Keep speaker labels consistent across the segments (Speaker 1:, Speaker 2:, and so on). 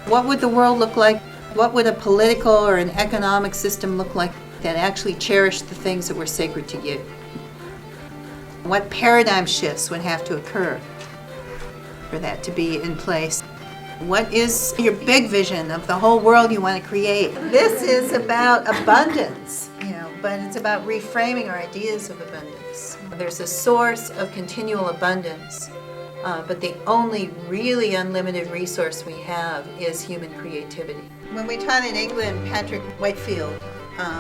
Speaker 1: What would the world look like? What would a political or an economic system look like that actually cherished the things that were sacred to you? What paradigm shifts would have to occur for that to be in place? What is your big vision of the whole world you want to create? This is about abundance, but it's about reframing our ideas of abundance. There's a source of continual abundance, but the only really unlimited resource we have is human creativity. When we taught in England, Patrick Whitefield,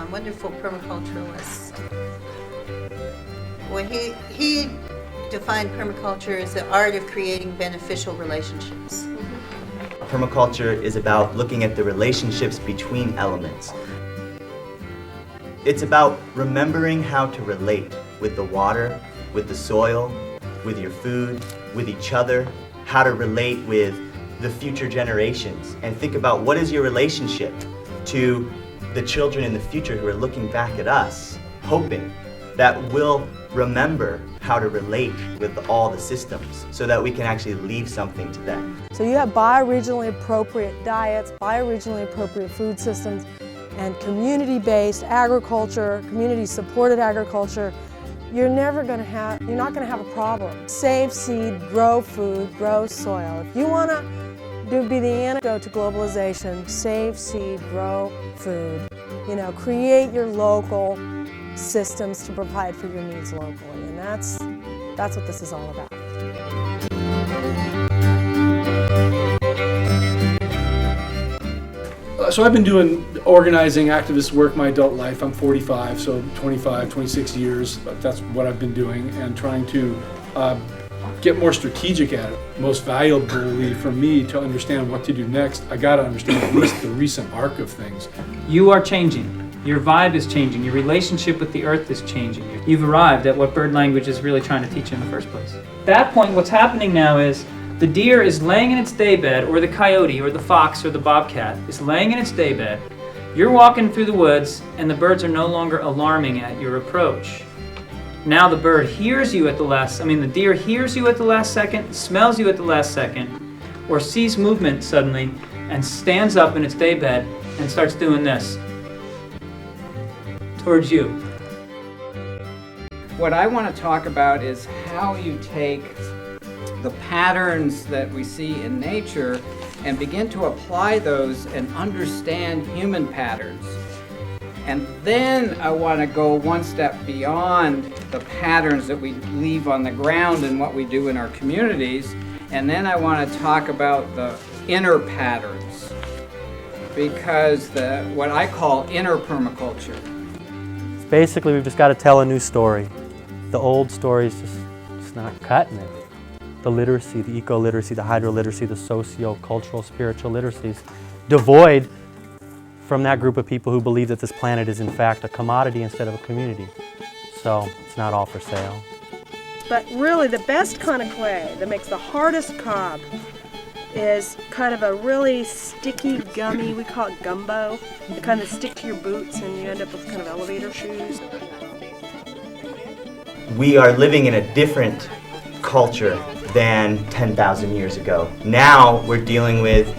Speaker 1: wonderful permaculturalist, when he defined permaculture as the art of creating beneficial relationships.
Speaker 2: Permaculture is about looking at the relationships between elements. It's about remembering how to relate with the water, with the soil, with your food, with each other, how to relate with the future generations, and think about what is your relationship to the children in the future who are looking back at us, hoping that we'll remember how to relate with all the systems so that we can actually leave something to them.
Speaker 3: So you have bioregionally appropriate diets, bioregionally appropriate food systems, and community-based agriculture, community-supported agriculture. You're not going to have a problem. Save seed, grow food, grow soil. If you want to be the antidote to globalization, save seed, grow food. Create your local systems to provide for your needs locally, and that's what this is all about.
Speaker 4: So I've been doing organizing activist work my adult life. I'm 45, so 26 years, but that's what I've been doing, and trying to get more strategic at it. Most valuably for me to understand what to do next, I got to understand at least the recent arc of things.
Speaker 5: You are changing. Your vibe is changing. Your relationship with the earth is changing. You've arrived at what bird language is really trying to teach you in the first place. At that point, what's happening now is the deer is laying in its daybed, or the coyote, or the fox, or the bobcat is laying in its daybed. You're walking through the woods, and the birds are no longer alarming at your approach. Now the bird hears you the deer hears you at the last second, smells you at the last second, or sees movement suddenly, and stands up in its daybed and starts doing this towards you.
Speaker 6: What I want to talk about is how you take the patterns that we see in nature and begin to apply those and understand human patterns. And then I want to go one step beyond the patterns that we leave on the ground and what we do in our communities. And then I want to talk about the inner patterns, because what I call inner permaculture.
Speaker 7: Basically, we've just got to tell a new story. The old story is just not cutting it. The literacy, the eco-literacy, the hydro-literacy, the socio-cultural, spiritual literacies, devoid from that group of people who believe that this planet is in fact a commodity instead of a community. So it's not all for sale.
Speaker 3: But really the best kind of clay that makes the hardest cob is kind of a really sticky, gummy, we call it gumbo. They kind of stick to your boots and you end up with kind of elevator shoes.
Speaker 2: We are living in a different culture than 10,000 years ago. Now we're dealing with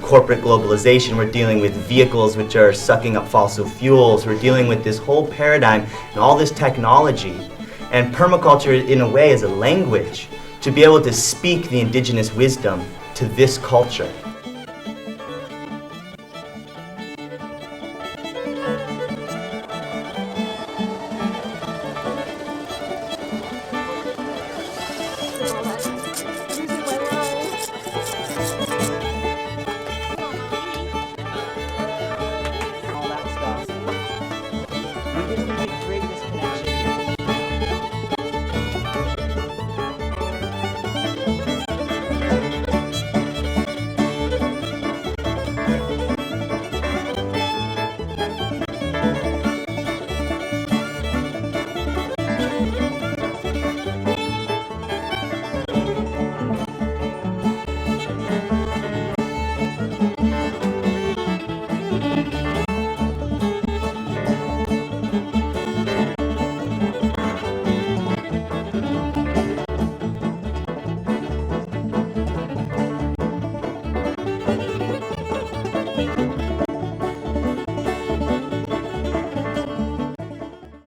Speaker 2: corporate globalization, we're dealing with vehicles which are sucking up fossil fuels, we're dealing with this whole paradigm and all this technology. And permaculture in a way is a language to be able to speak the indigenous wisdom to this culture.